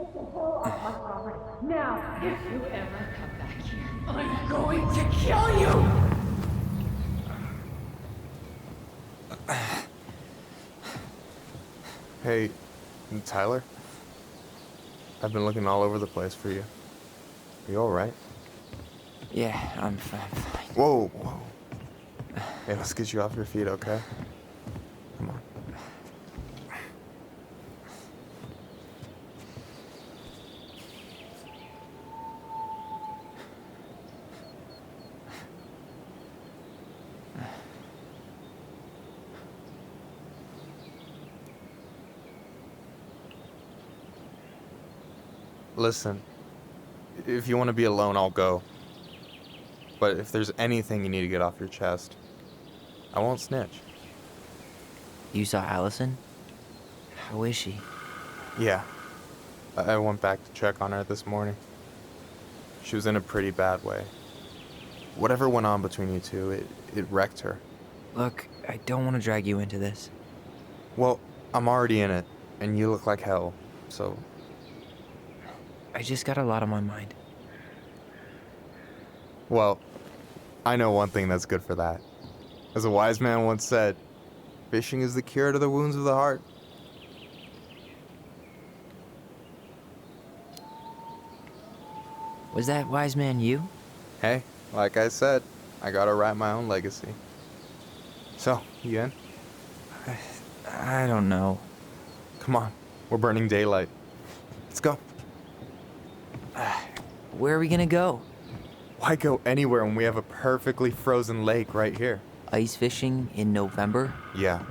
Get the hell off my property. Now, if you ever come back here, I'm going to kill you! Hey, Tyler? I've been looking all over the place for you. Are you alright? Yeah, I'm fine. Whoa, whoa. Hey, let's get you off your feet, okay? Come on. Listen, if you want to be alone, I'll go. But if there's anything you need to get off your chest, I won't snitch. You saw Allison? How is she? Yeah. I went back to check on her this morning. She was in a pretty bad way. Whatever went on between you two, it wrecked her. Look, I don't want to drag you into this. Well, I'm already in it, and you look like hell, so... I just got a lot on my mind. Well, I know one thing that's good for that. As a wise man once said, fishing is the cure to the wounds of the heart. Was that wise man you? Hey, like I said, I gotta write my own legacy. So, you in? I don't know. Come on, we're burning daylight. Let's go. Where are we gonna go? Why go anywhere when we have a perfectly frozen lake right here? Ice fishing in November? Yeah,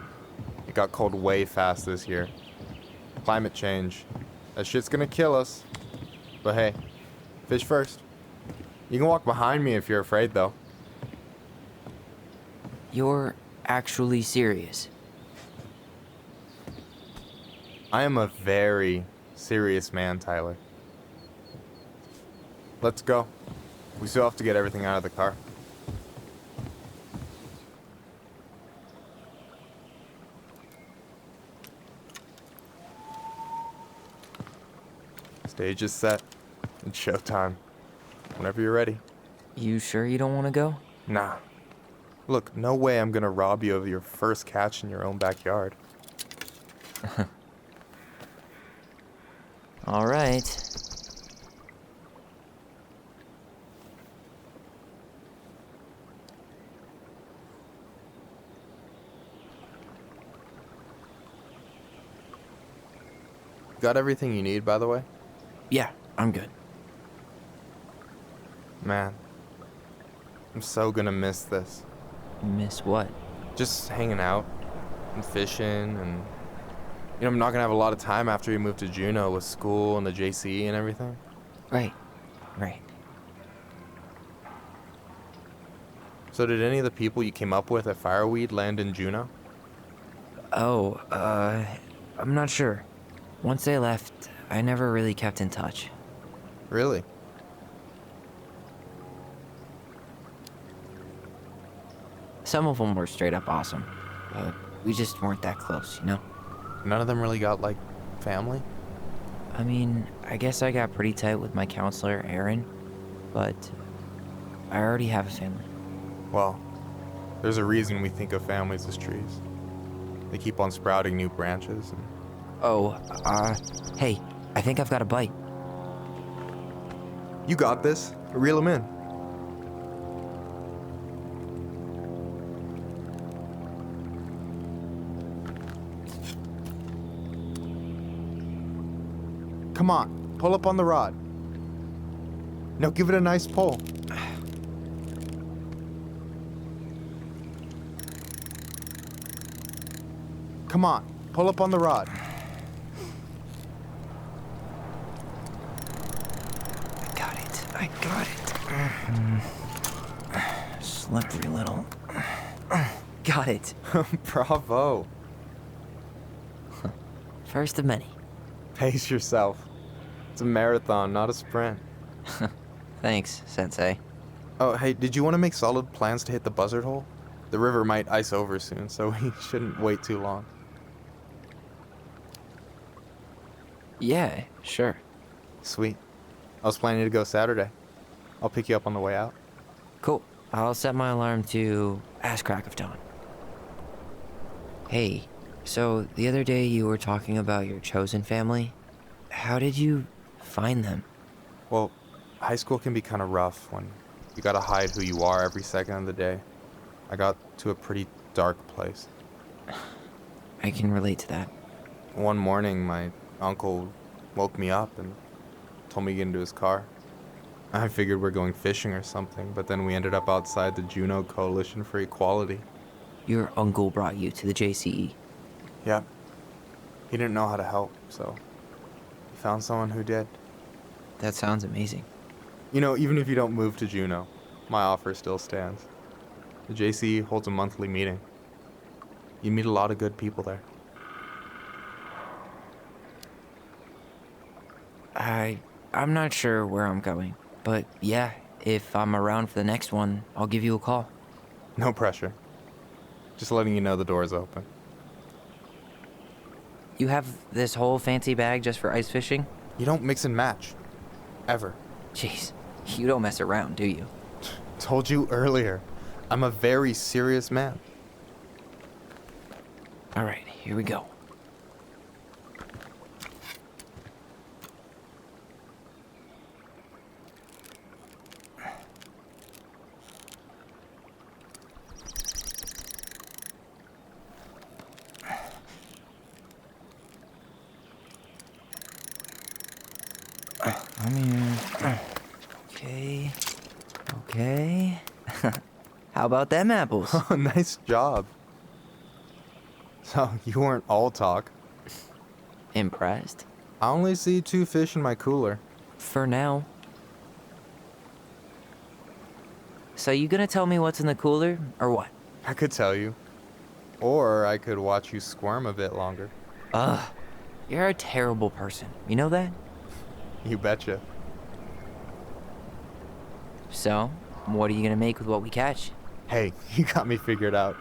it got cold way fast this year. Climate change. That shit's gonna kill us. But hey, fish first. You can walk behind me if you're afraid, though. You're actually serious? I am a very serious man, Tyler. Let's go. We still have to get everything out of the car. Stage is set. It's showtime. Whenever you're ready. You sure you don't want to go? Nah. Look, no way I'm gonna rob you of your first catch in your own backyard. All right. Got everything you need, by the way? Yeah, I'm good. Man, I'm so gonna miss this. Miss what? Just hanging out and fishing and... You know, I'm not gonna have a lot of time after we move to Juneau with school and the JC and everything. Right. So did any of the people you came up with at Fireweed land in Juneau? Oh, I'm not sure. Once they left, I never really kept in touch. Really? Some of them were straight up awesome, but we just weren't that close, you know? None of them really got, like, family? I mean, I guess I got pretty tight with my counselor, Aaron, but I already have a family. Well, there's a reason we think of families as trees. They keep on sprouting new branches and... Oh, hey, I think I've got a bite. You got this. Reel them in. Come on, pull up on the rod. Now give it a nice pull. Come on, pull up on the rod. I got it. Slippery little. Got it. Bravo. First of many. Pace yourself. It's a marathon, not a sprint. Thanks, Sensei. Oh, hey, did you want to make solid plans to hit the buzzard hole? The river might ice over soon, so we shouldn't wait too long. Yeah, sure. Sweet. I was planning to go Saturday. I'll pick you up on the way out. Cool. I'll set my alarm to ass crack of dawn. Hey, so the other day you were talking about your chosen family. How did you find them? Well, high school can be kind of rough when you gotta hide who you are every second of the day. I got to a pretty dark place. I can relate to that. One morning, my uncle woke me up and told me to get into his car. I figured we're going fishing or something, but then we ended up outside the Juneau Coalition for Equality. Your uncle brought you to the JCE. Yeah. He didn't know how to help, so he found someone who did. That sounds amazing. You know, even if you don't move to Juneau, my offer still stands. The JCE holds a monthly meeting. You meet a lot of good people there. I'm not sure where I'm going, but yeah, if I'm around for the next one, I'll give you a call. No pressure. Just letting you know the door's open. You have this whole fancy bag just for ice fishing? You don't mix and match. Ever. Jeez, you don't mess around, do you? Told you earlier. I'm a very serious man. All right, here we go. Okay. Okay. How about them apples? Oh, nice job. So, you weren't all talk. Impressed? I only see 2 fish in my cooler. For now. So you gonna tell me what's in the cooler, or what? I could tell you. Or I could watch you squirm a bit longer. Ugh. You're a terrible person. You know that? You betcha. So, what are you gonna make with what we catch? Hey, you got me figured out.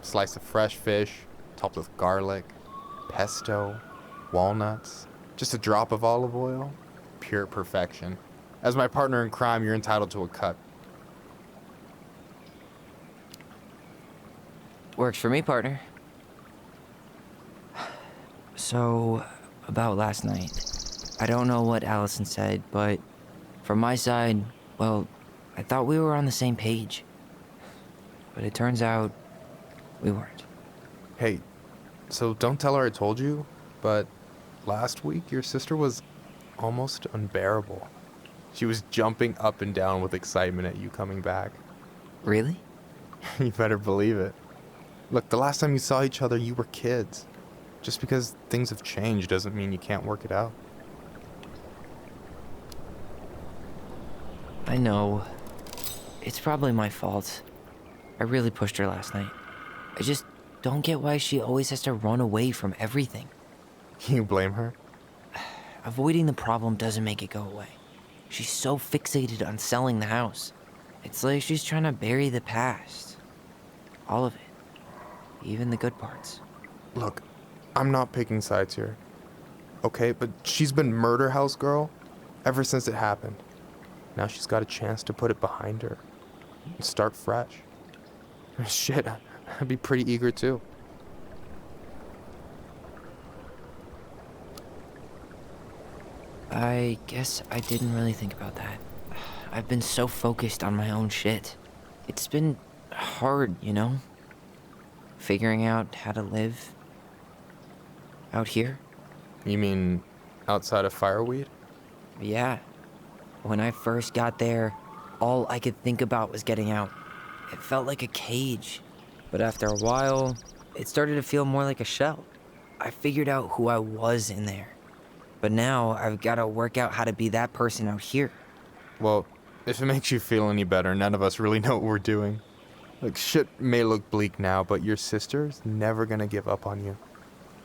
Slice of fresh fish, topped with garlic, pesto, walnuts, just a drop of olive oil. Pure perfection. As my partner in crime, you're entitled to a cut. Works for me, partner. So, about last night. I don't know what Allison said, but from my side, well, I thought we were on the same page. But it turns out we weren't. Hey, so don't tell her I told you, but last week your sister was almost unbearable. She was jumping up and down with excitement at you coming back. Really? You better believe it. Look, the last time you saw each other, you were kids. Just because things have changed doesn't mean you can't work it out. I know. It's probably my fault. I really pushed her last night. I just don't get why she always has to run away from everything. You blame her? Avoiding the problem doesn't make it go away. She's so fixated on selling the house. It's like she's trying to bury the past. All of it. Even the good parts. Look, I'm not picking sides here. Okay, but she's been murder house girl ever since it happened. Now she's got a chance to put it behind her and start fresh. Shit, I'd be pretty eager too. I guess I didn't really think about that. I've been so focused on my own shit. It's been hard, you know? Figuring out how to live out here. You mean outside of fireweed? Yeah. When I first got there, all I could think about was getting out. It felt like a cage. But after a while, it started to feel more like a shell. I figured out who I was in there. But now I've got to work out how to be that person out here. Well, if it makes you feel any better, none of us really know what we're doing. Like, shit may look bleak now, but your sister's never gonna give up on you.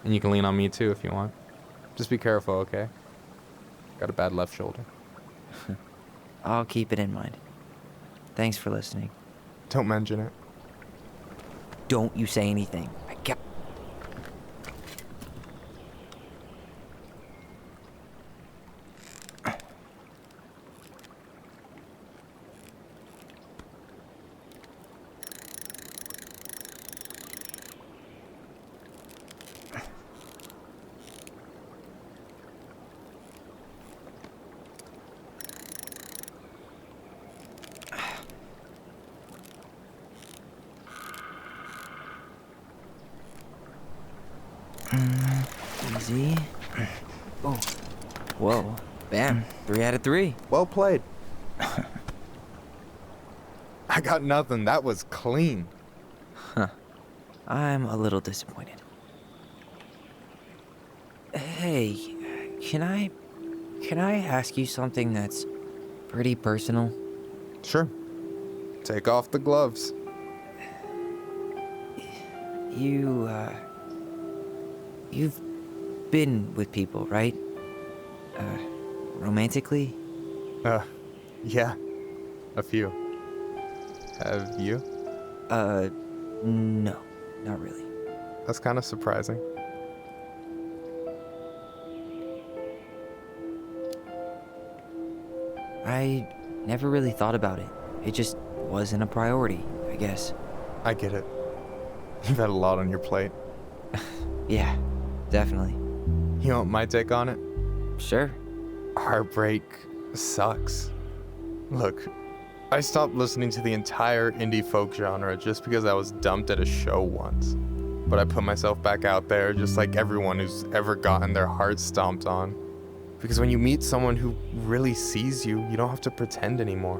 And you can lean on me too if you want. Just be careful, okay? Got a bad left shoulder. I'll keep it in mind. Thanks for listening. Don't mention it. Don't you say anything. I can't. see. Oh, whoa. Bam. 3 out of 3. Well played. I got nothing. That was clean. I'm a little disappointed. Hey, can I ask you something that's pretty personal? Sure. Take off the gloves. You've been with people, right? Romantically? Yeah. A few. Have you? No, not really. That's kind of surprising. I never really thought about it. It just wasn't a priority, I guess. I get it. You've had a lot on your plate. Yeah, definitely. You want my take on it? Sure. Heartbreak sucks. Look, I stopped listening to the entire indie folk genre just because I was dumped at a show once. But I put myself back out there just like everyone who's ever gotten their heart stomped on. Because when you meet someone who really sees you, you don't have to pretend anymore.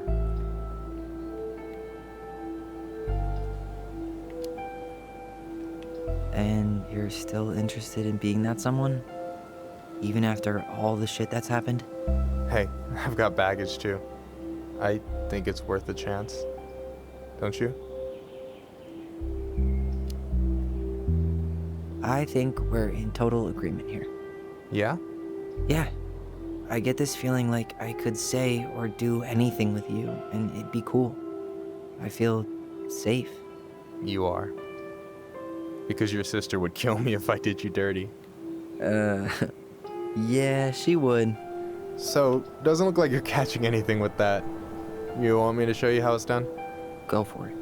And you're still interested in being that someone? Even after all the shit that's happened? Hey, I've got baggage too. I think it's worth a chance. Don't you? I think we're in total agreement here. Yeah? Yeah. I get this feeling like I could say or do anything with you and it'd be cool. I feel safe. You are. Because your sister would kill me if I did you dirty. Yeah, she would. So, doesn't look like you're catching anything with that. You want me to show you how it's done? Go for it.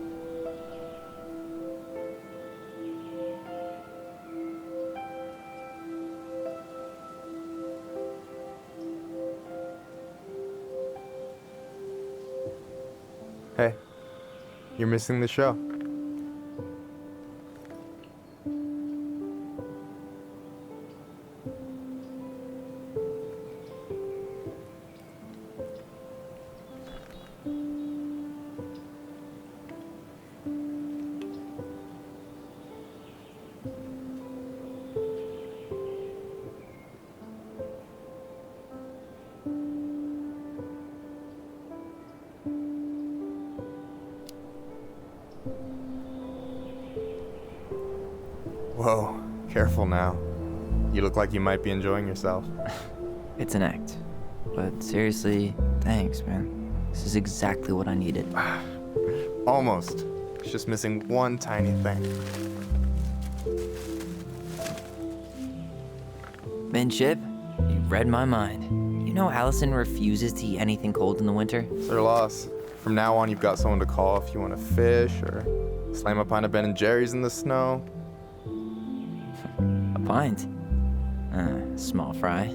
Hey, you're missing the show. Whoa, careful now. You look like you might be enjoying yourself. It's an act. But seriously, thanks, man. This is exactly what I needed. Almost. It's just missing one tiny thing. Minship, you read my mind. You know Allison refuses to eat anything cold in the winter? It's her loss. From now on, you've got someone to call if you want to fish or slam a pint of Ben & Jerry's in the snow. A pint? Small fry.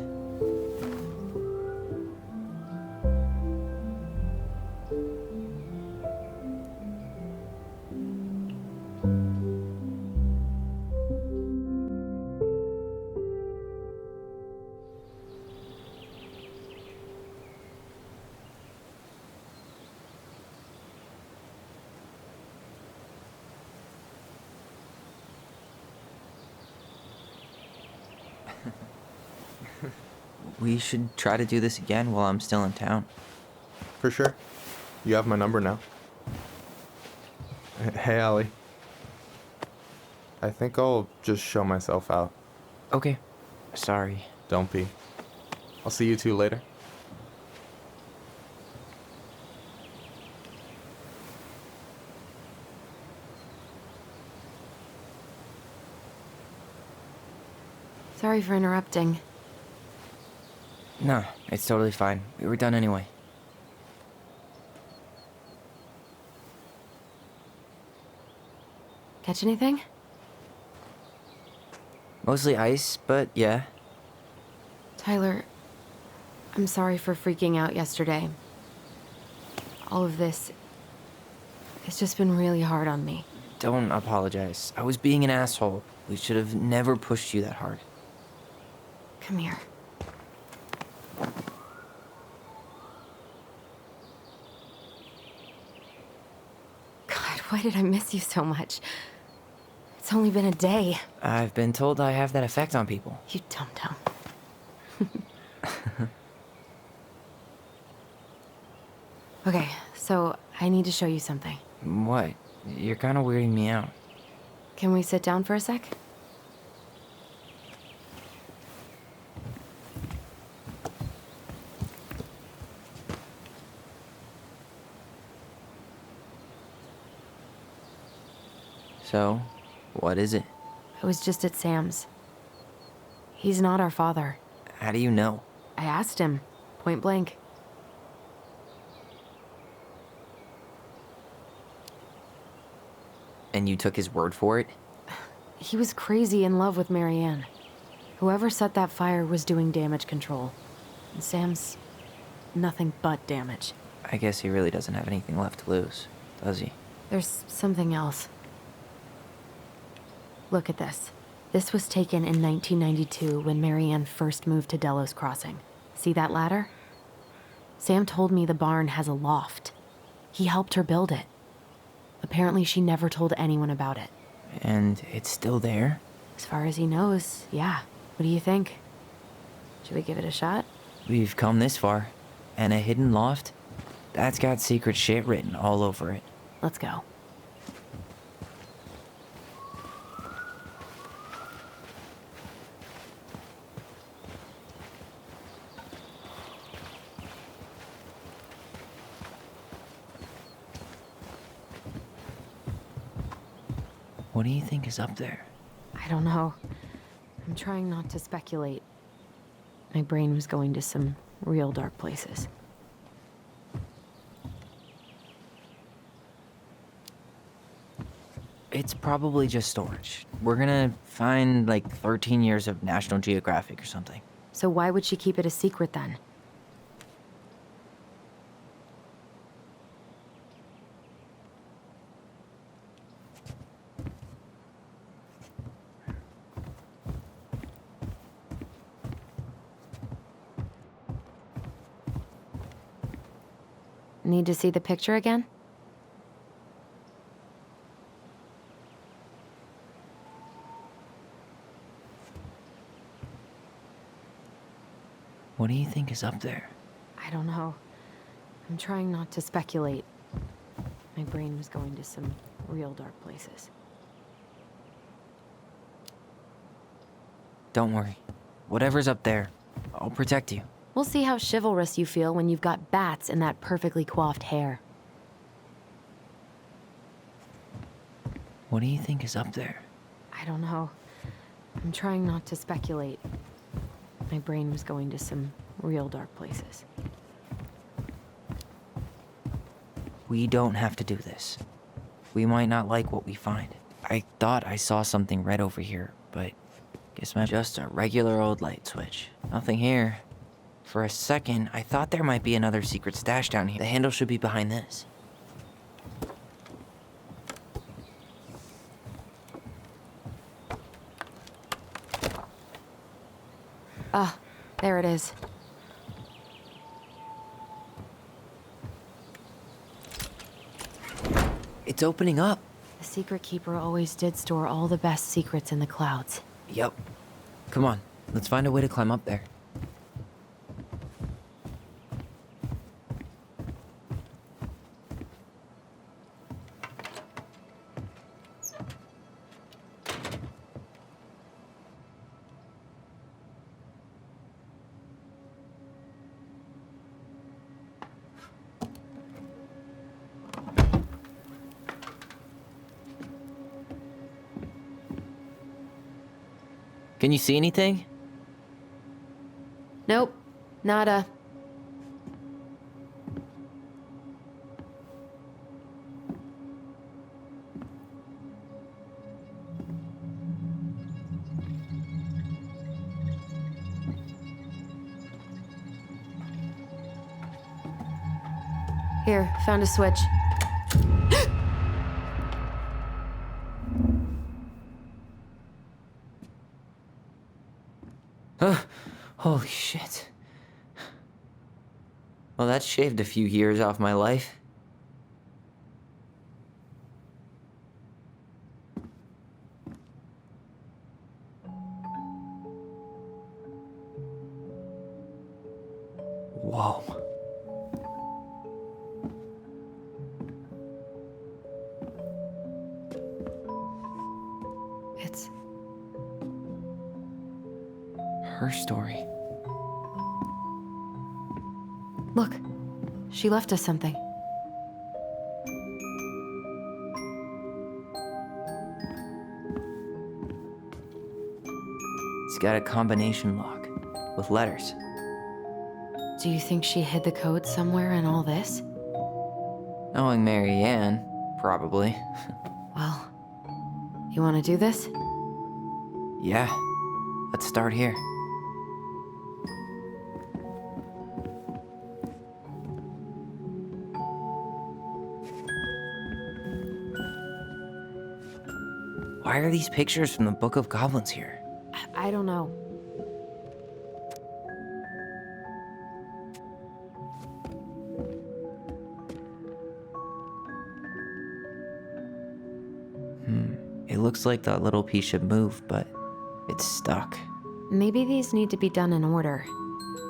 We should try to do this again while I'm still in town. For sure. You have my number now. Hey, Allie. I think I'll just show myself out. Okay. Sorry. Don't be. I'll see you two later. Sorry for interrupting. No, it's totally fine. We were done anyway. Catch anything? Mostly ice, but yeah. Tyler, I'm sorry for freaking out yesterday. All of this, it's just been really hard on me. Don't apologize. I was being an asshole. We should have never pushed you that hard. Come here. God, why did I miss you so much? It's only been a day. I've been told I have that effect on people. You dum-dum. Okay, so I need to show you something. What? You're kind of weirding me out. Can we sit down for a sec? So, what is it? I was just at Sam's. He's not our father. How do you know? I asked him, point blank. And you took his word for it? He was crazy in love with Marianne. Whoever set that fire was doing damage control. And Sam's nothing but damage. I guess he really doesn't have anything left to lose, does he? There's something else. Look at this. This was taken in 1992 when Marianne first moved to Delos Crossing. See that ladder? Sam told me the barn has a loft. He helped her build it. Apparently she never told anyone about it. And it's still there? As far as he knows, yeah. What do you think? Should we give it a shot? We've come this far. And a hidden loft? That's got secret shit written all over it. Let's go. What do you think is up there? I don't know. I'm trying not to speculate. My brain was going to some real dark places. It's probably just storage. We're gonna find like 13 years of National Geographic or something. So why would she keep it a secret then? Need to see the picture again? What do you think is up there? I don't know. I'm trying not to speculate. My brain was going to some real dark places. Don't worry. Whatever's up there, I'll protect you. We'll see how chivalrous you feel when you've got bats in that perfectly coiffed hair. What do you think is up there? I don't know. I'm trying not to speculate. My brain was going to some real dark places. We don't have to do this. We might not like what we find. I thought I saw something red over here, but guess not. Just a regular old light switch. Nothing here. For a second, I thought there might be another secret stash down here. The handle should be behind this. Ah, there it is. It's opening up. The secret keeper always did store all the best secrets in the clouds. Yep. Come on, let's find a way to climb up there. Can you see anything? Nope, nada. Here, found a switch. Holy shit. Well, that shaved a few years off my life. Whoa. It's Her story. Look, she left us something. It's got a combination lock with letters. Do you think she hid the code somewhere in all this? Knowing Mary Ann, probably. Well, you want to do this? Yeah, let's start here. Why are these pictures from the Book of Goblins here? I don't know. It looks like that little piece should move, but it's stuck. Maybe these need to be done in order.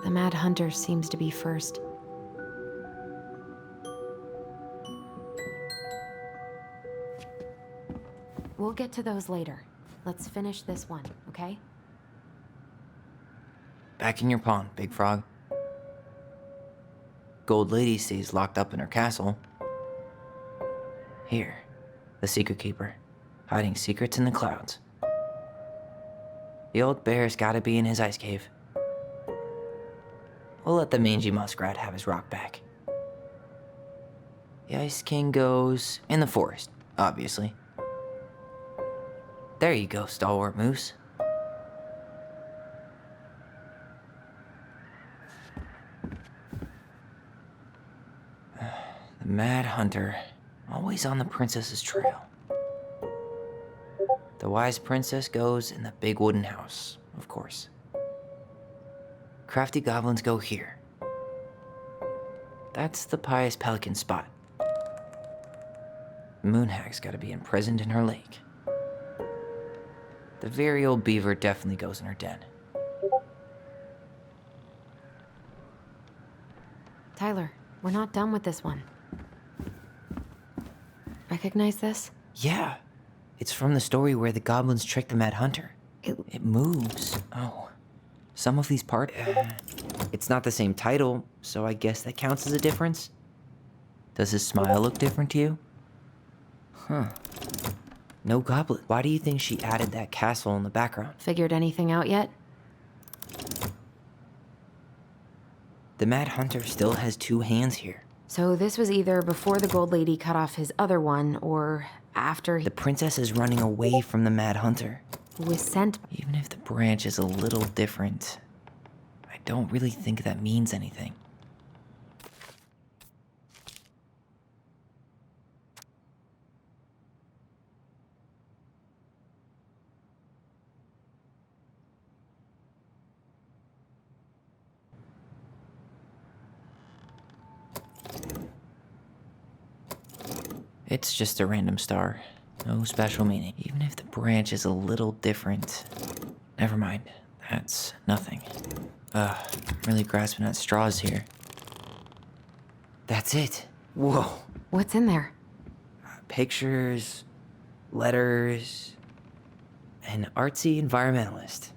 The Mad Hunter seems to be first. We'll get to those later. Let's finish this one, okay? Back in your pond, Big Frog. Gold Lady stays locked up in her castle. Here, the Secret Keeper, hiding secrets in the clouds. The old bear's gotta be in his ice cave. We'll let the mangy muskrat have his rock back. The Ice King goes in the forest, obviously. There you go, stalwart moose. The Mad Hunter, always on the princess's trail. The wise princess goes in the big wooden house, of course. Crafty goblins go here. That's the pious pelican spot. Moonhag's gotta be imprisoned in her lake. The very old beaver definitely goes in her den. Tyler, we're not done with this one. Recognize this? Yeah, it's from the story where the goblins trick the Mad Hunter. It- It moves. Oh, some of these parts. It's not the same title, so I guess that counts as a difference. Does his smile look different to you? Huh. No goblet. Why do you think she added that castle in the background? Figured anything out yet? The Mad Hunter still has two hands here. So this was either before the Gold Lady cut off his other one, or after he The princess is running away from the Mad Hunter. was sent. Even if the branch is a little different, I don't really think that means anything. It's just a random star. No special meaning. Even if the branch is a little different. Never mind. That's nothing. I'm really grasping at straws here. That's it. Whoa. What's in there? Pictures, letters, an artsy environmentalist.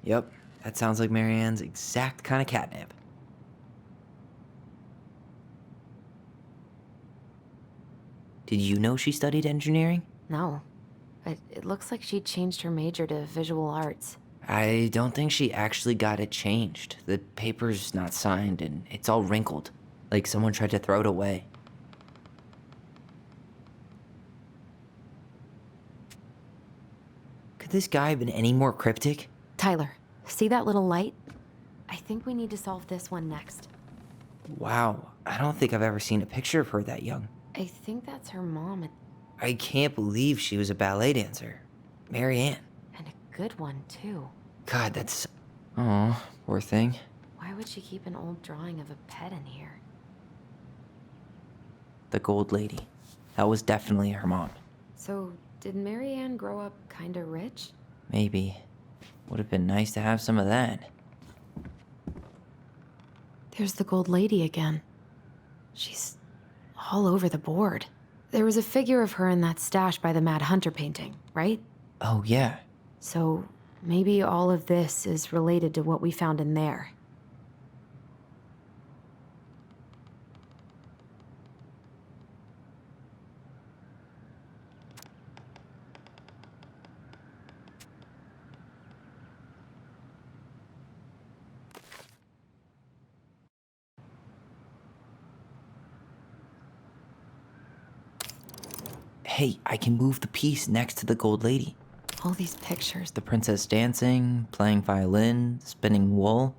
Yep, that sounds like Marianne's exact kind of catnip. Did you know she studied engineering? No. But it looks like she changed her major to visual arts. I don't think she actually got it changed. The paper's not signed and it's all wrinkled, like someone tried to throw it away. Could this guy have been any more cryptic? Tyler, see that little light? I think we need to solve this one next. Wow, I don't think I've ever seen a picture of her that young. I think that's her mom, I can't believe she was a ballet dancer. Mary Ann. and a good one, too. God, that's Oh, poor thing. Why would she keep an old drawing of a pet in here? The gold lady. That was definitely her mom. So, did Mary Ann grow up kinda rich? Maybe. Would have been nice to have some of that. There's the gold lady again. She's all over the board. There was a figure of her in that stash by the Mad Hunter painting, right? Oh, yeah. So, maybe all of this is related to what we found in there. Hey, I can move the piece next to the gold lady. All these pictures. The princess dancing, playing violin, spinning wool.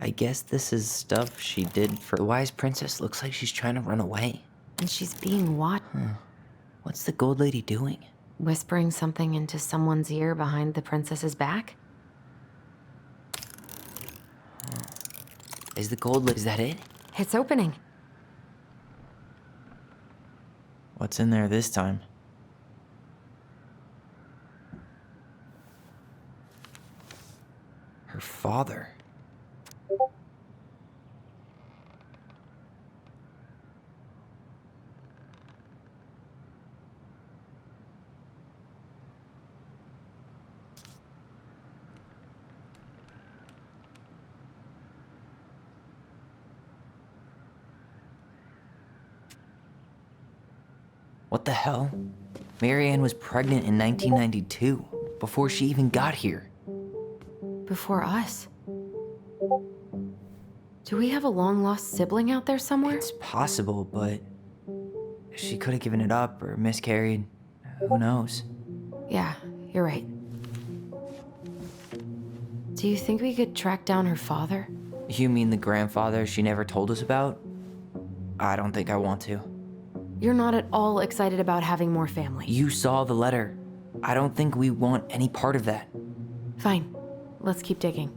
I guess this is stuff she did for the wise princess. Looks like she's trying to run away. And she's being watched. What's the gold lady doing? Whispering something into someone's ear behind the princess's back? Is the gold lady... Is that it? It's opening. What's in there this time? Her father. What the hell? Mary Ann was pregnant in 1992, before she even got here. Before us. Do we have a long-lost sibling out there somewhere? It's possible, but she could have given it up or miscarried. Who knows? Yeah, you're right. Do you think we could track down her father? You mean the grandfather she never told us about? I don't think I want to. You're not at all excited about having more family. You saw the letter. I don't think we want any part of that. Fine. Let's keep digging.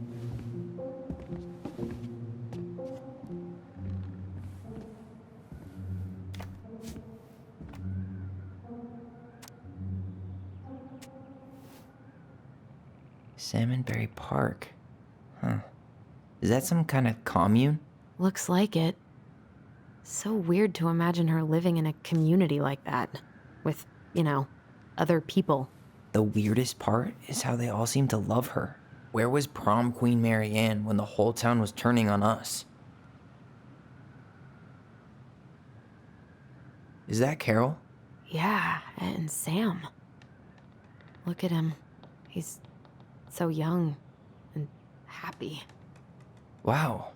Salmonberry Park. Huh. Is that some kind of commune? Looks like it. So weird to imagine her living in a community like that. With, other people. The weirdest part is how they all seem to love her. Where was prom queen Mary Ann when the whole town was turning on us? Is that Carol? Yeah, and Sam. Look at him. He's so young and happy. Wow.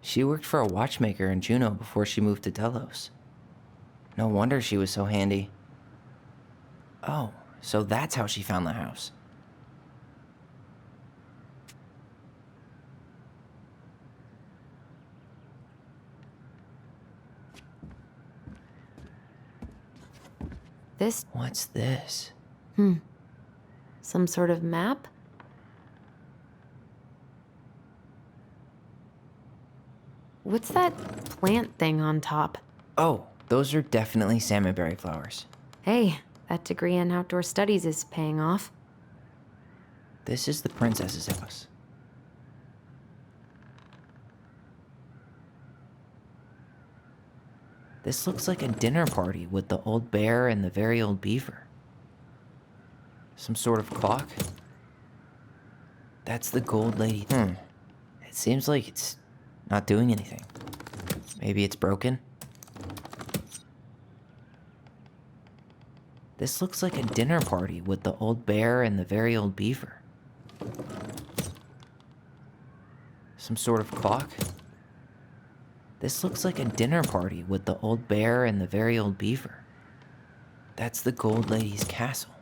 She worked for a watchmaker in Juneau before she moved to Delos. No wonder she was so handy. Oh, so that's how she found the house. This, What's this? some sort of map? What's that plant thing on top? Oh, those are definitely salmonberry flowers. Hey, that degree in outdoor studies is paying off. This is the princess's house. This looks like a dinner party with the old bear and the very old beaver. Some sort of clock? That's the gold lady. It seems like it's not doing anything. Maybe it's broken? This looks like a dinner party with the old bear and the very old beaver. Some sort of clock? This looks like a dinner party with the old bear and the very old beaver. That's the gold lady's castle.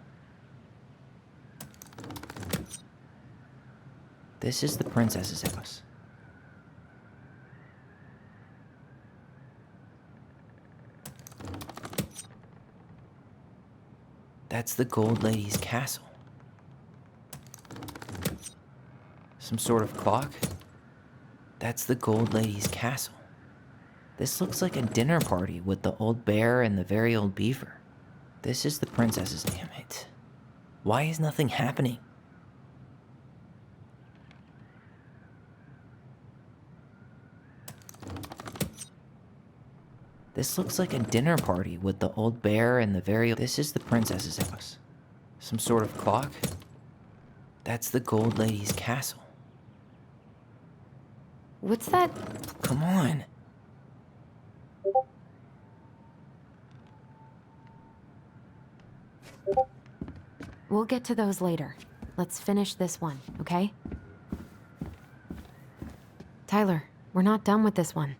This is the princess's house. That's the gold lady's castle. Some sort of clock? That's the gold lady's castle. This looks like a dinner party with the old bear and the very old beaver. This is the princess's, damn it. Why is nothing happening? This looks like a dinner party with the old bear and the very... This is the princess's house. Some sort of clock? That's the gold lady's castle. What's that? Come on. We'll get to those later. Let's finish this one, okay? Tyler, we're not done with this one.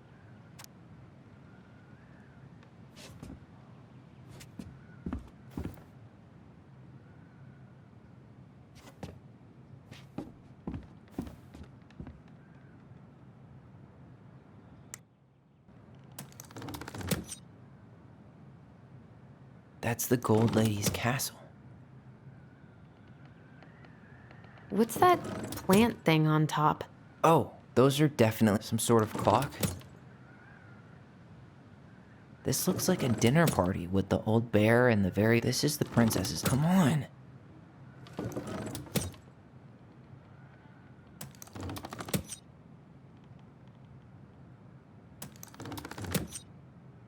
That's the gold lady's castle. What's that plant thing on top? Oh, those are definitely some sort of clock. This looks like a dinner party with the old bear and the very... This is the princess's. Come on.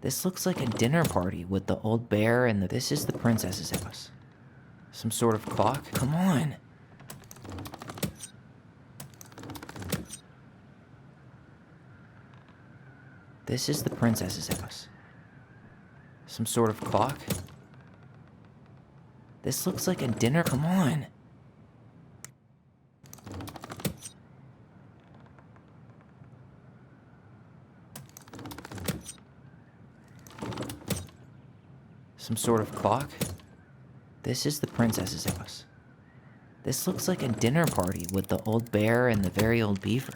This looks like a dinner party with the old bear and the... This is the princess's house. Some sort of clock? Come on. This is the princess's house. Some sort of clock? This looks like a dinner... Come on. Some sort of clock? This is the princess's house. This looks like a dinner party with the old bear and the very old beaver.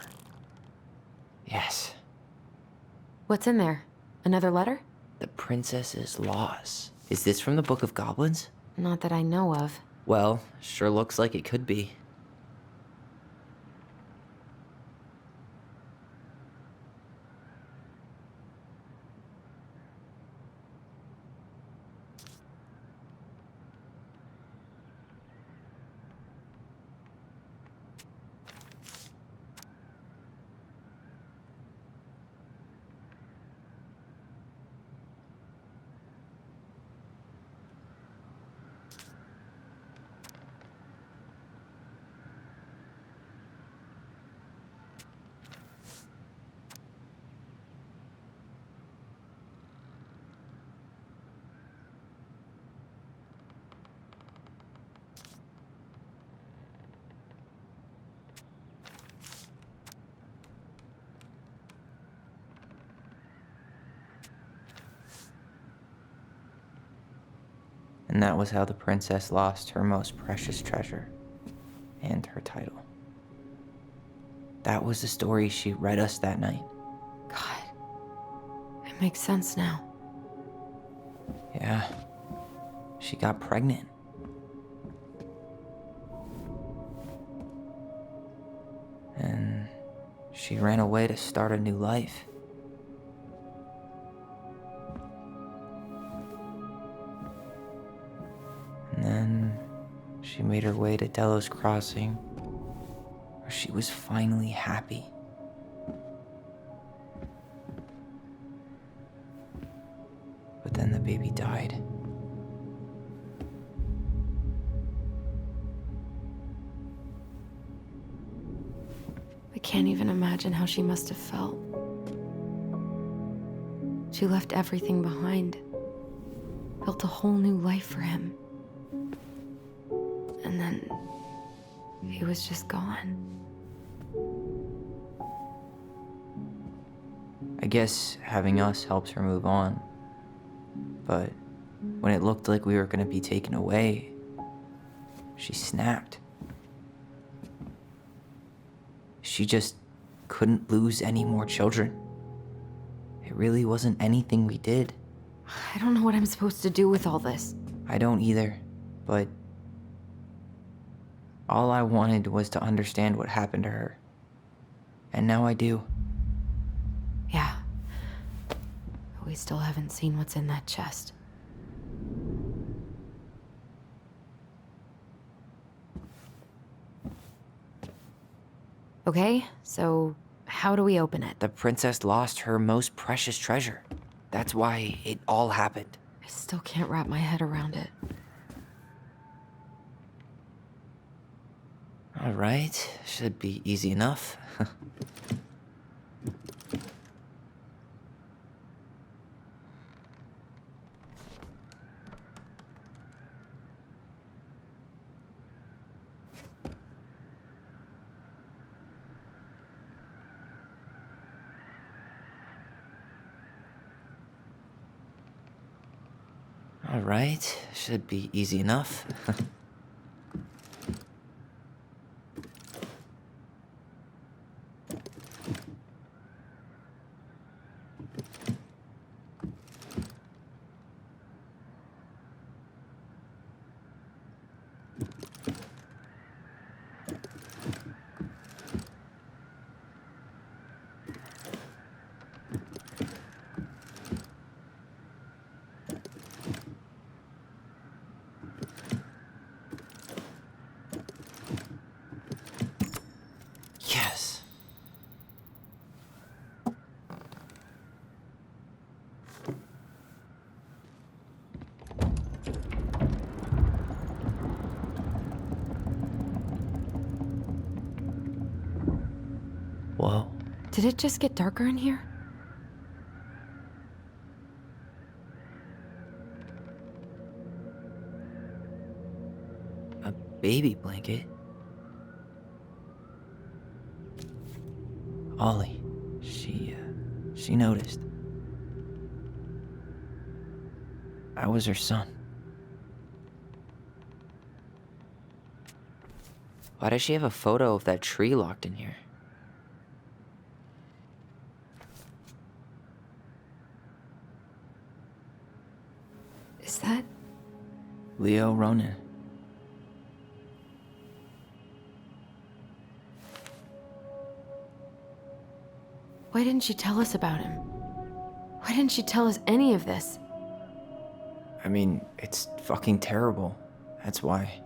Yes. What's in there? Another letter? The princess's loss. Is this from the Book of Goblins? Not that I know of. Well, sure looks like it could be. And that was how the princess lost her most precious treasure and her title. That was the story she read us that night. God, it makes sense now. Yeah, she got pregnant. And she ran away to start a new life. And then she made her way to Delos Crossing, where she was finally happy. But then the baby died. I can't even imagine how she must have felt. She left everything behind, built a whole new life for him. And then he was just gone. I guess having us helped her move on. But when it looked like we were going to be taken away, she snapped. She just couldn't lose any more children. It really wasn't anything we did. I don't know what I'm supposed to do with all this. I don't either, but All I wanted was to understand what happened to her. And now I do. Yeah. But we still haven't seen what's in that chest. Okay, so how do we open it? The princess lost her most precious treasure. That's why it all happened. I still can't wrap my head around it. All right, should be easy enough. All right, should be easy enough. Yes. Whoa. Did it just get darker in here? A baby blanket? Ollie, she noticed. I was her son. Why does she have a photo of that tree locked in here? Is that... Leo Ronan. Why didn't she tell us about him? Why didn't she tell us any of this? I mean, it's fucking terrible. That's why.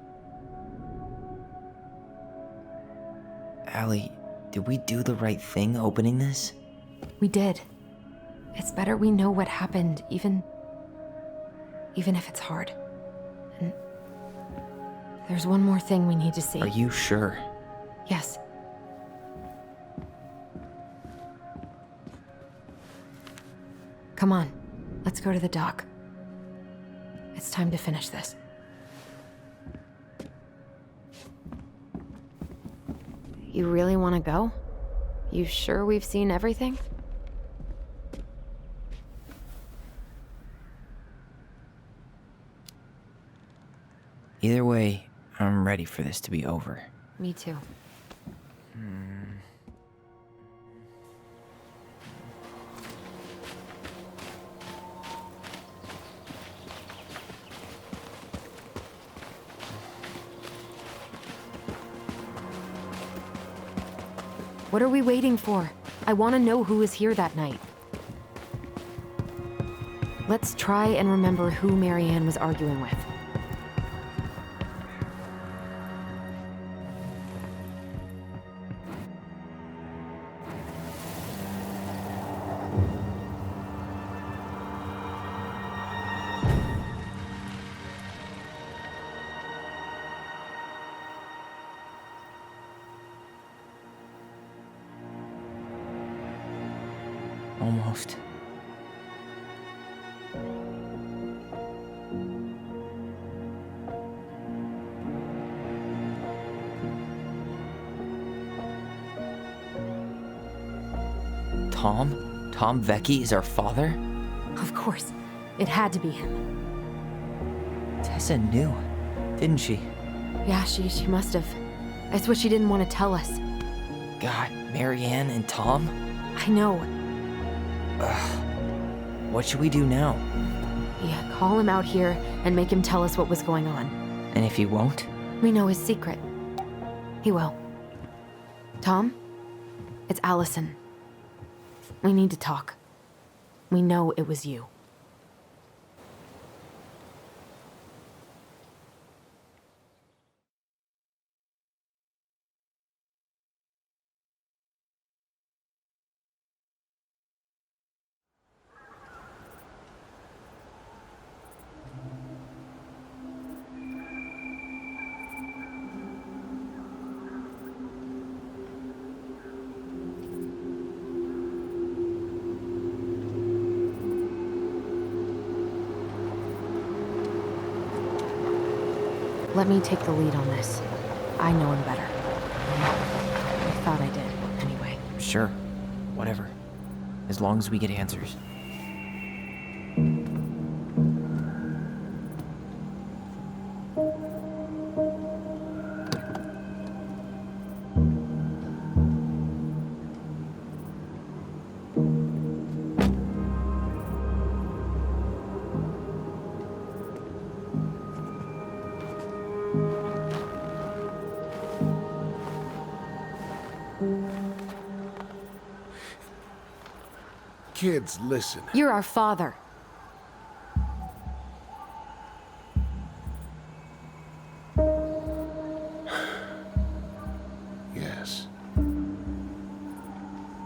Allie, did we do the right thing opening this? We did. It's better we know what happened, even if it's hard. And there's one more thing we need to see. Are you sure? Yes. Come on, let's go to the dock. It's time to finish this. You really want to go? You sure we've seen everything? Either way, I'm ready for this to be over. Me too. What are we waiting for? I want to know who was here that night. Let's try and remember who Marianne was arguing with. Almost. Tom? Tom Vecchi is our father? Of course. It had to be him. Tessa knew, didn't she? Yeah, she must have. That's what she didn't want to tell us. God, Marianne and Tom? I know. What should we do now? Yeah, call him out here and make him tell us what was going on. And if he won't? We know his secret. He will. Tom? It's Allison. We need to talk. We know it was you. Let me take the lead on this. I know him better. I thought I did, anyway. Sure, whatever. As long as we get answers. Kids, listen. You're our father. Yes.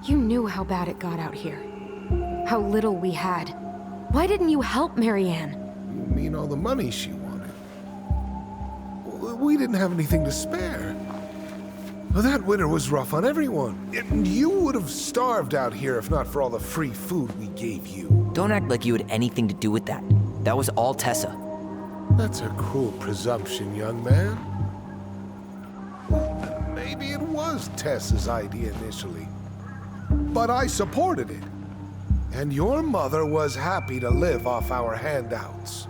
You knew how bad it got out here. How little we had. Why didn't you help Marianne? You mean all the money she wanted? We didn't have anything to spare. Well, that winter was rough on everyone. And you would have starved out here if not for all the free food we gave you. Don't act like you had anything to do with that. That was all Tessa. That's a cruel presumption, young man. Maybe it was Tessa's idea initially. But I supported it. And your mother was happy to live off our handouts.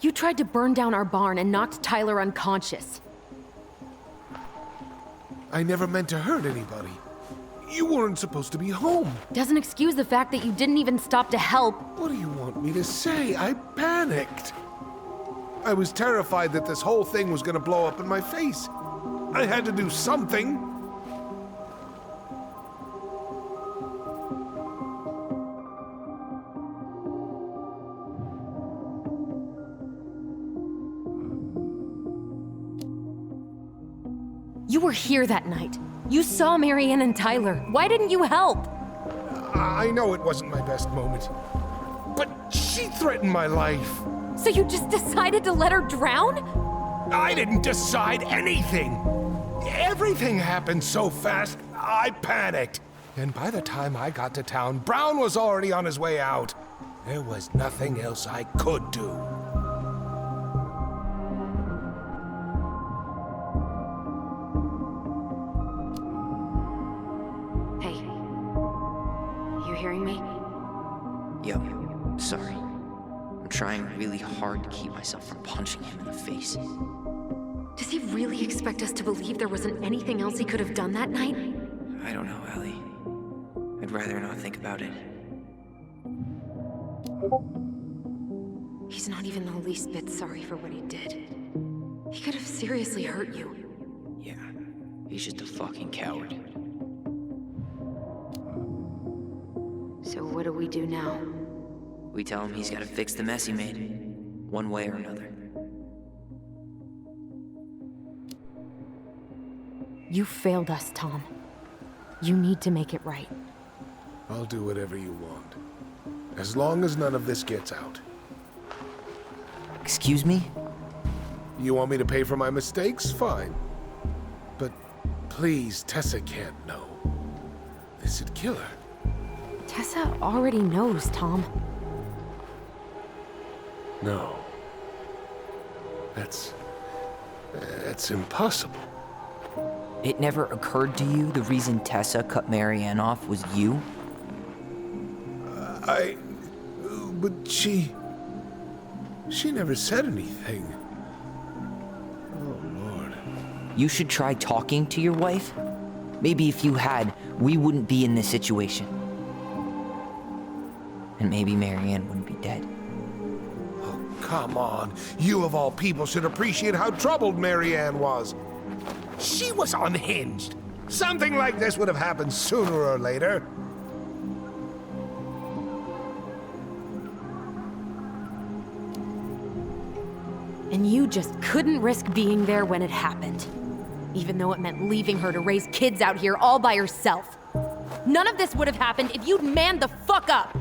You tried to burn down our barn and knocked Tyler unconscious. I never meant to hurt anybody. You weren't supposed to be home. Doesn't excuse the fact that you didn't even stop to help. What do you want me to say? I panicked. I was terrified that this whole thing was gonna blow up in my face. I had to do something. You were here that night. You saw Marianne and Tyler. Why didn't you help? I know it wasn't my best moment, but she threatened my life. So you just decided to let her drown? I didn't decide anything. Everything happened so fast, I panicked. And by the time I got to town, Brown was already on his way out. There was nothing else I could do. Hey. You hearing me? Yo, sorry. I'm trying really hard to keep myself from punching him in the face. Does he really expect us to believe there wasn't anything else he could have done that night? I don't know, Ellie. I'd rather not think about it. He's not even the least bit sorry for what he did. He could have seriously hurt you. Yeah, he's just a fucking coward. So what do we do now? We tell him he's gotta fix the mess he made, one way or another. You failed us, Tom. You need to make it right. I'll do whatever you want. As long as none of this gets out. Excuse me? You want me to pay for my mistakes? Fine. But please, Tessa can't know. This would kill her. Tessa already knows, Tom. No. That's impossible. It never occurred to you the reason Tessa cut Marianne off was you? But she never said anything. Oh, Lord. You should try talking to your wife. Maybe if you had, we wouldn't be in this situation. and maybe Marianne wouldn't be dead. Oh, come on. You of all people should appreciate how troubled Marianne was. She was unhinged. Something like this would have happened sooner or later. And you just couldn't risk being there when it happened. Even though it meant leaving her to raise kids out here all by herself. None of this would have happened if you'd manned the fuck up!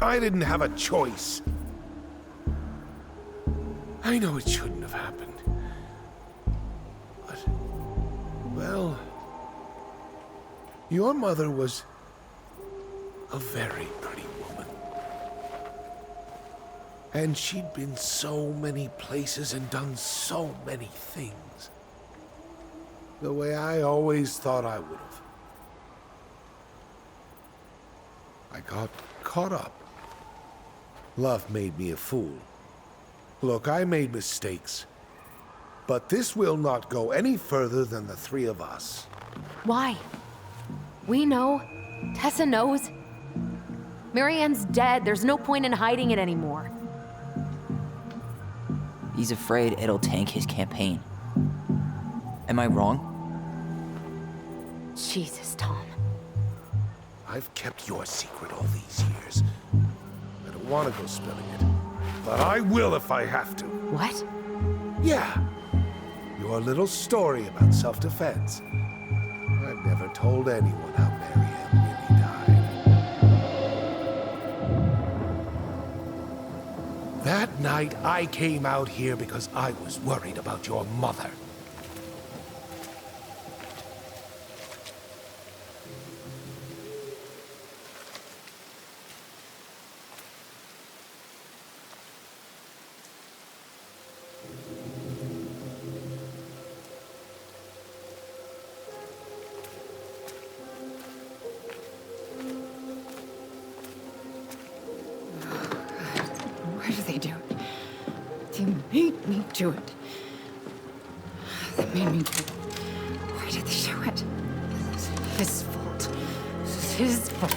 I didn't have a choice. I know it shouldn't have happened. But, well, your mother was a very pretty woman. And she'd been so many places and done so many things. The way I always thought I would have. I got caught up. Love made me a fool. Look, I made mistakes. But this will not go any further than the three of us. Why? We know. Tessa knows. Marianne's dead. There's no point in hiding it anymore. He's afraid it'll tank his campaign. Am I wrong? Jesus, Tom. I've kept your secret all these years. I don't want to go spilling it. But I will if I have to. What? Yeah. Your little story about self-defense. I've never told anyone how Marianne really died. That night, I came out here because I was worried about your mother. Why do they do it? They made me do it. They made me do it. Why did they do it? This is his fault. This is his fault.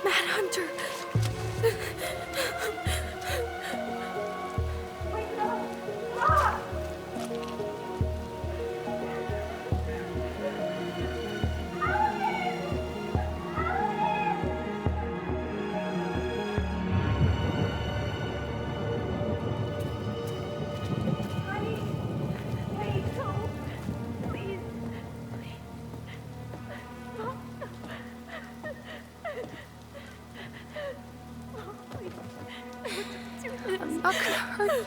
Manhunter. I'm not gonna hurt you.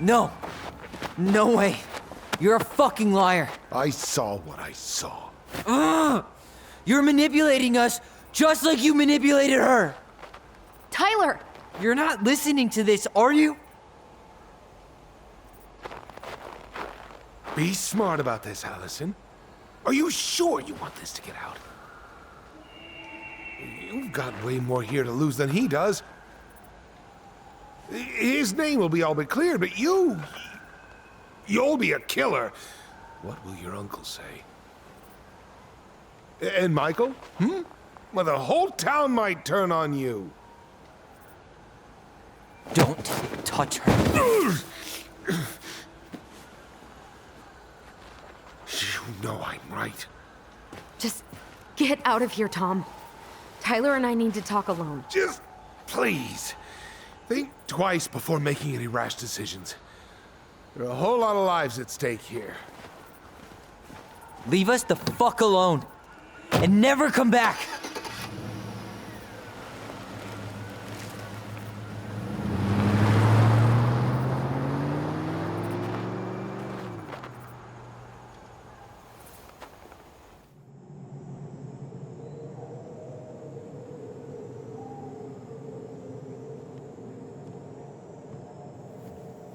No. No way. You're a fucking liar. I saw what I saw. You're manipulating us just like you manipulated her. Tyler! You're not listening to this, are you? Be smart about this, Allison. Are you sure you want this to get out? You've got way more here to lose than he does. His name will be all but clear, but you'll be a killer. What will your uncle say? And Michael? Well, the whole town might turn on you. Don't touch her. You know I'm right. Just get out of here, Tom. Tyler and I need to talk alone. Just please, think twice before making any rash decisions. There are a whole lot of lives at stake here. Leave us the fuck alone. And never come back.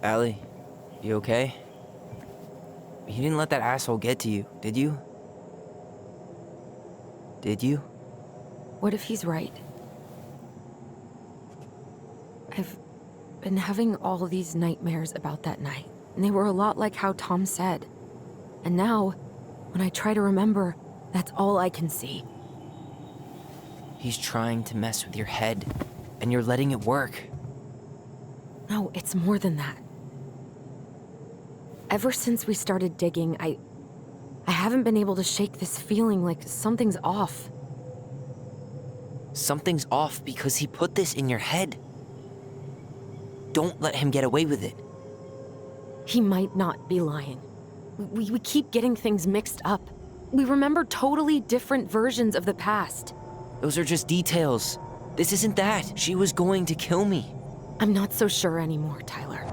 Allie, you okay? You didn't let that asshole get to you, did you? Did you? What if he's right? I've been having all these nightmares about that night, and they were a lot like how Tom said. And now, when I try to remember, that's all I can see. He's trying to mess with your head, and you're letting it work. No, it's more than that. Ever since we started digging, I haven't been able to shake this feeling like something's off. Something's off because he put this in your head. Don't let him get away with it. He might not be lying. We keep getting things mixed up. We remember totally different versions of the past. Those are just details. This isn't that. She was going to kill me. I'm not so sure anymore, Tyler.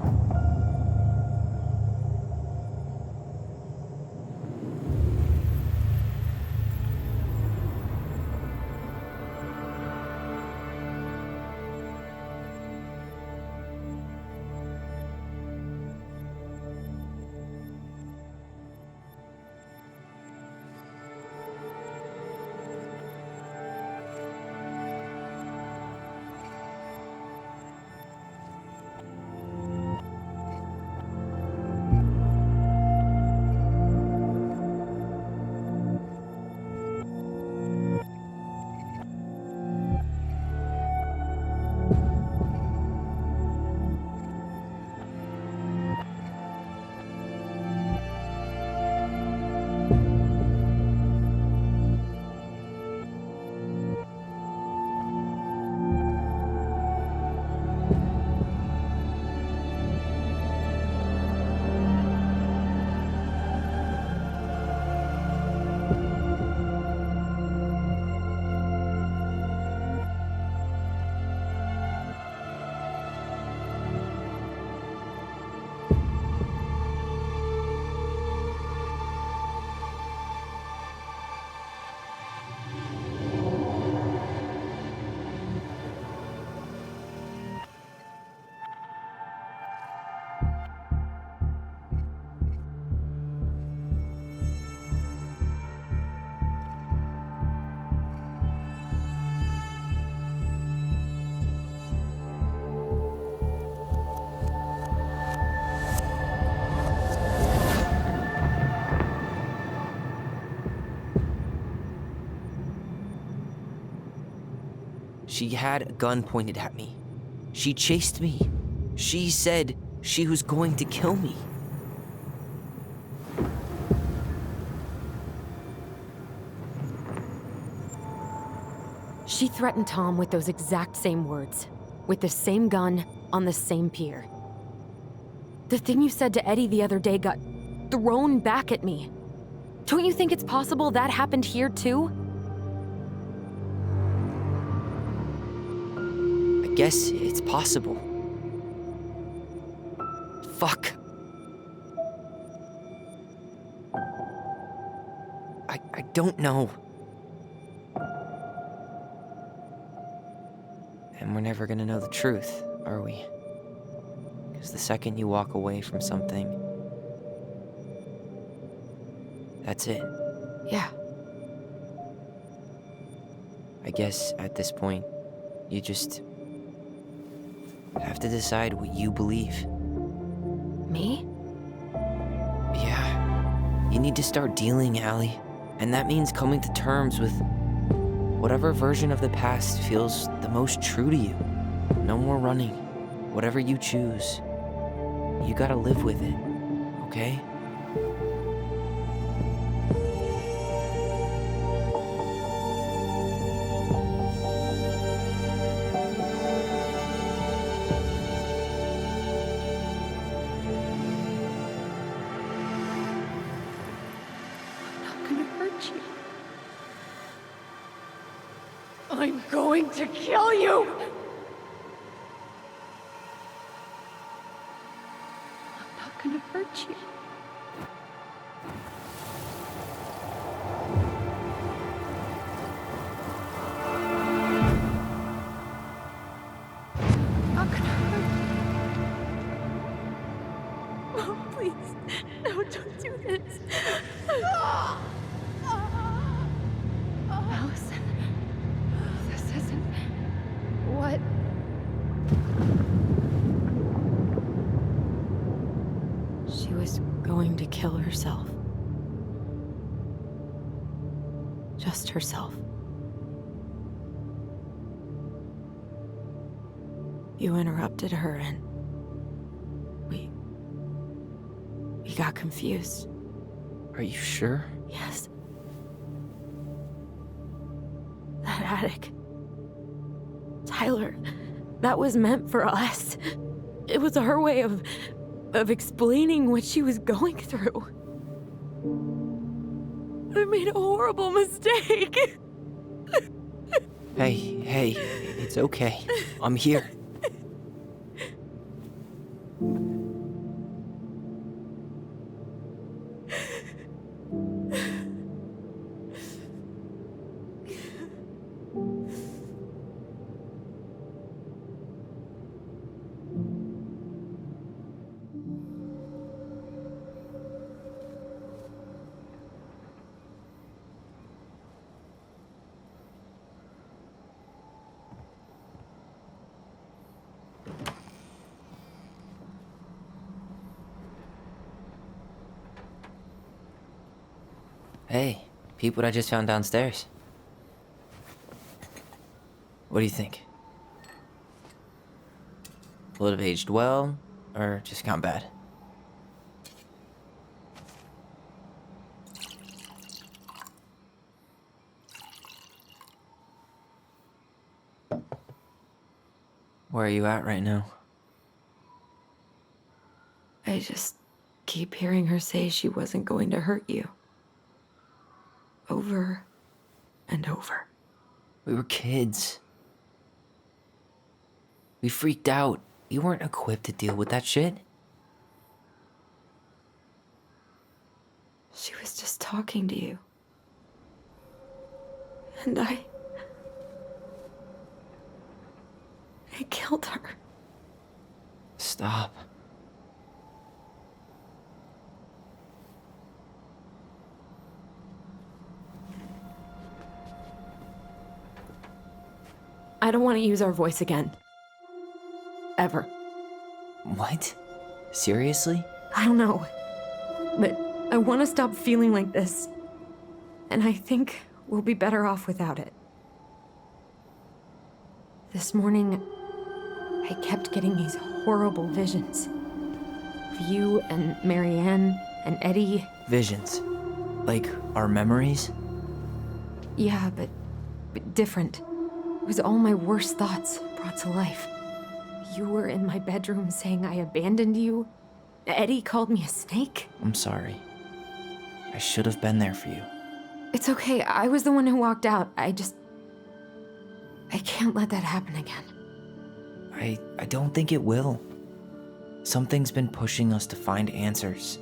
She had a gun pointed at me. She chased me. She said she was going to kill me. She threatened Tom with those exact same words, with the same gun, on the same pier. The thing you said to Eddie the other day got thrown back at me. Don't you think it's possible that happened here too? I guess it's possible. Fuck. I don't know. And we're never gonna know the truth, are we? Because the second you walk away from something, that's it. Yeah. I guess at this point, you just have to decide what you believe. Me? Yeah. You need to start dealing, Allie. And that means coming to terms with whatever version of the past feels the most true to you. No more running. whatever you choose, you gotta live with it, okay? I'm going to kill you! I'm not gonna hurt you. I'm not gonna hurt you. Oh, please. No, don't do this. Allison. This isn't what... She was going to kill herself. Just herself. You interrupted her and we got confused. Are you sure? Yes. That attic. Tyler, that was meant for us. It was her way of explaining what she was going through. I made a horrible mistake. Hey, it's okay. I'm here. Hey, peep what I just found downstairs. What do you think? Will it have aged well, or just gone bad? Where are you at right now? I just keep hearing her say she wasn't going to hurt you. Over and over. We were kids. We freaked out. We weren't equipped to deal with that shit. She was just talking to you. And I killed her. Stop. I don't want to use our voice again. Ever. What? Seriously? I don't know. But I want to stop feeling like this. And I think we'll be better off without it. This morning, I kept getting these horrible visions. Of you and Marianne and Eddie. Visions? Like our memories? Yeah, but different. It was all my worst thoughts brought to life. You were in my bedroom saying I abandoned you. Eddie called me a snake. I'm sorry. I should have been there for you. It's okay. I was the one who walked out. I can't let that happen again. I don't think it will. Something's been pushing us to find answers.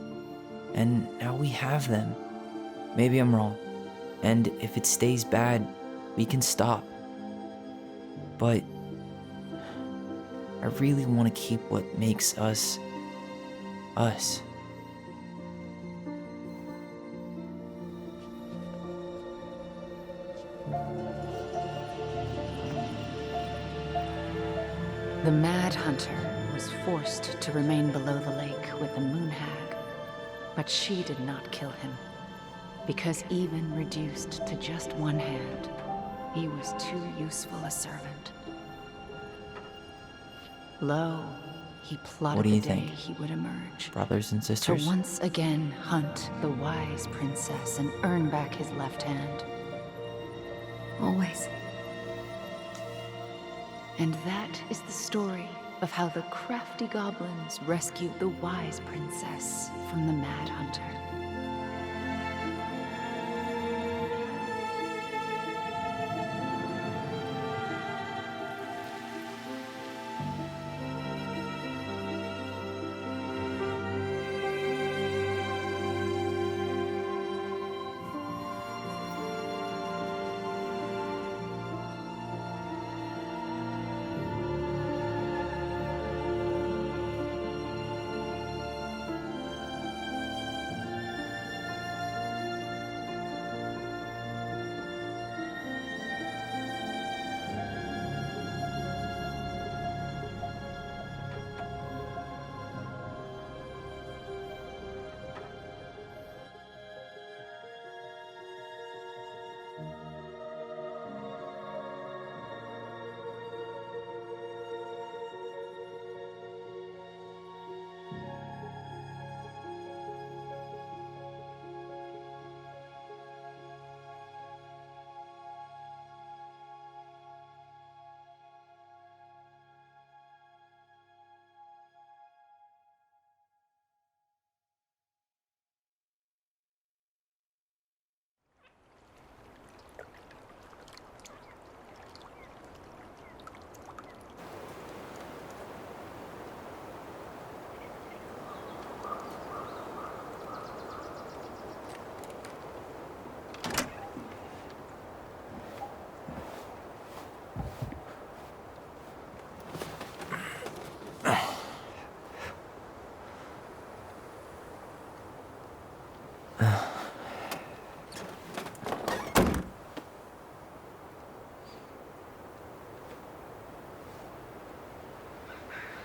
And now we have them. Maybe I'm wrong. And if it stays bad, we can stop. But I really want to keep what makes us, us. The Mad Hunter was forced to remain below the lake with the Moon Hag, but she did not kill him, because even reduced to just one hand, he was too useful a servant. Lo, he plotted What do you the day think? he would emerge. Brothers and To sisters? once again hunt the wise princess and earn back his left hand. Always. And that is the story of how the crafty goblins rescued the wise princess from the Mad Hunter.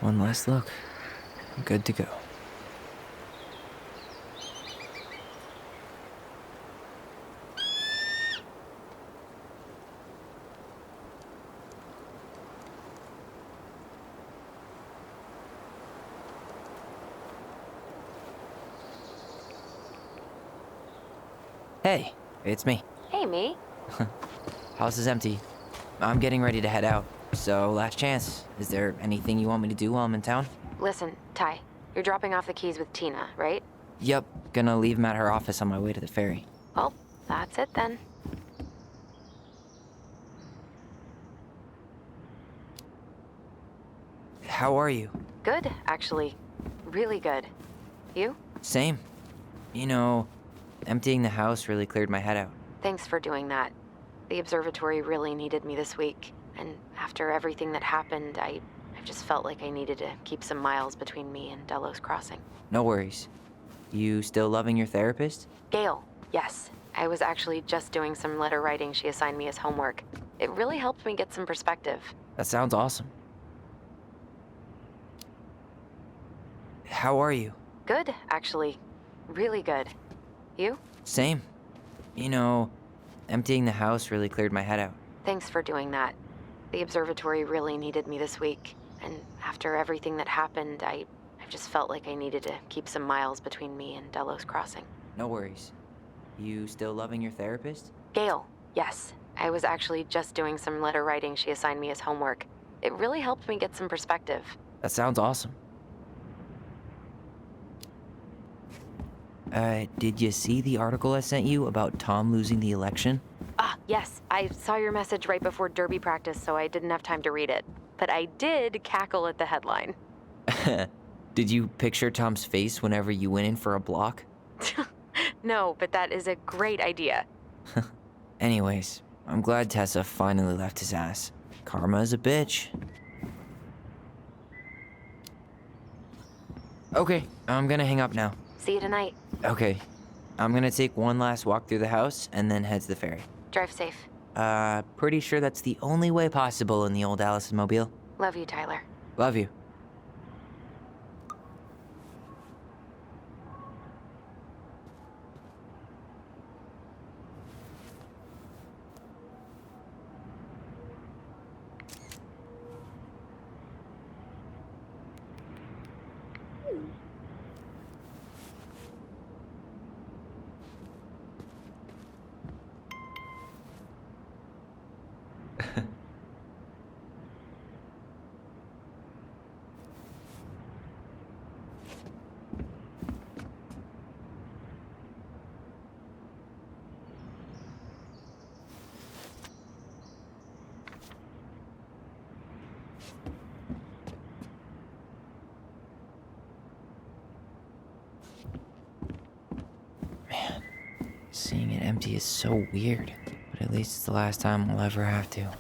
One last look. I'm good to go. Hey, it's me. Hey, me. House is empty. I'm getting ready to head out. So, last chance. Is there anything you want me to do while I'm in town? Listen, Ty, you're dropping off the keys with Tina, right? Yep, gonna leave them at her office on my way to the ferry. Well, that's it then. How are you? Good, actually. Really good. You? Same. You know, emptying the house really cleared my head out. Thanks for doing that. The observatory really needed me this week, and after everything that happened, I just felt like I needed to keep some miles between me and Delos Crossing. No worries. You still loving your therapist? Gail, yes. I was actually just doing some letter writing she assigned me as homework. It really helped me get some perspective. That sounds awesome. How are you? Good, actually. Really good. You? Same. You know, emptying the house really cleared my head out. Thanks for doing that. The observatory really needed me this week, and after everything that happened, I just felt like I needed to keep some miles between me and Delos Crossing. No worries. You still loving your therapist? Gail, yes. I was actually just doing some letter writing she assigned me as homework. It really helped me get some perspective. That sounds awesome. Did you see the article I sent you about Tom losing the election? Ah, yes. I saw your message right before derby practice, so I didn't have time to read it. But I did cackle at the headline. Did you picture Tom's face whenever you went in for a block? No, but that is a great idea. Anyways, I'm glad Tessa finally left his ass. Karma is a bitch. Okay, I'm gonna hang up now. See you tonight. Okay, I'm gonna take one last walk through the house and then head to the ferry. Drive safe. Pretty sure that's the only way possible in the old Allison mobile. Love you, Tyler. Love you. Seeing it empty is so weird, but at least it's the last time we'll ever have to.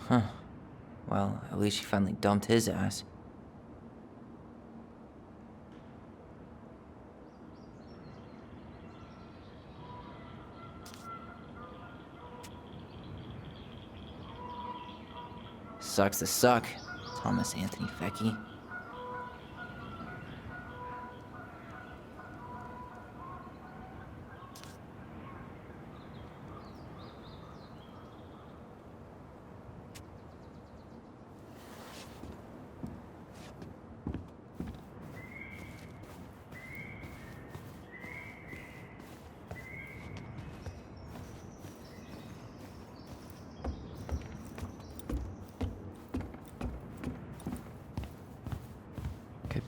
Huh. Well, at least she finally dumped his ass. Sucks to suck, Thomas Anthony Fecky.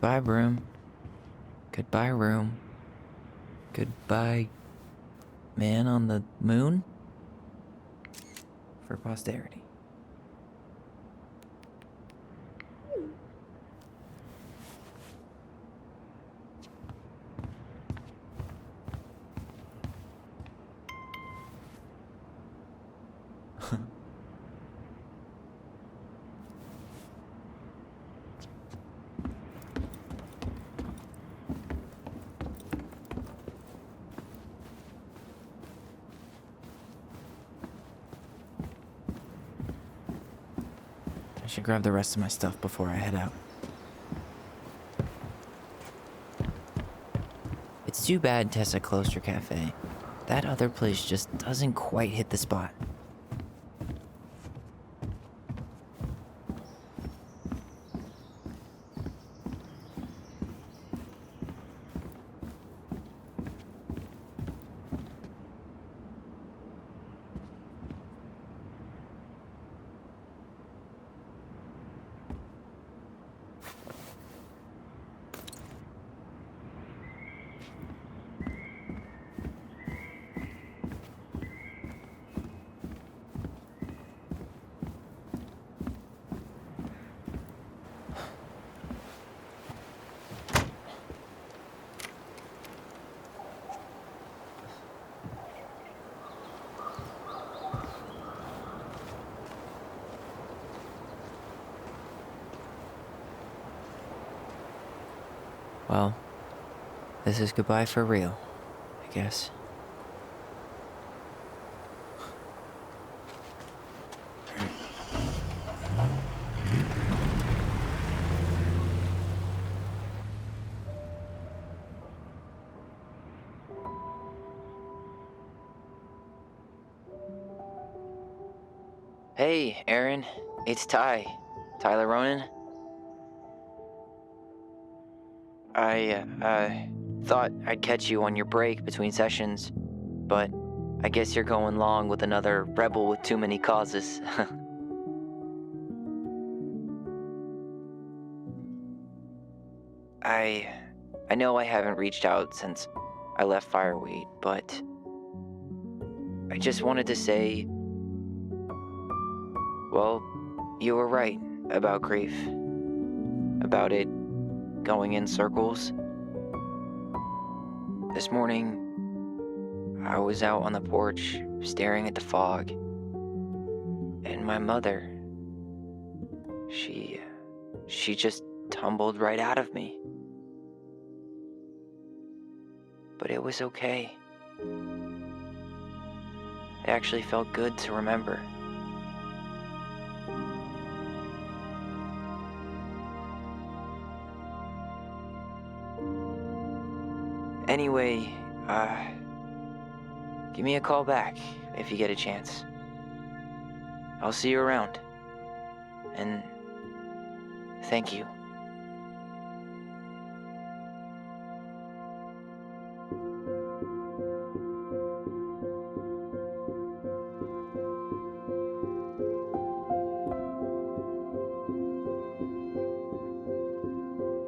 Goodbye, room. Goodbye, room. Goodbye, man on the moon? For posterity. I should grab the rest of my stuff before I head out. It's too bad Tessa closed her cafe. That other place just doesn't quite hit the spot. Well, this is goodbye for real, I guess. Hey, Aaron, it's Tyler Ronan. I thought I'd catch you on your break between sessions, but I guess you're going along with another rebel with too many causes. I know I haven't reached out since I left Fireweight, but I just wanted to say, well, you were right about grief, about it going in circles. This morning, I was out on the porch staring at the fog, and my mother, she just tumbled right out of me. But it was okay. It actually felt good to remember. Anyway, give me a call back if you get a chance. I'll see you around. And thank you.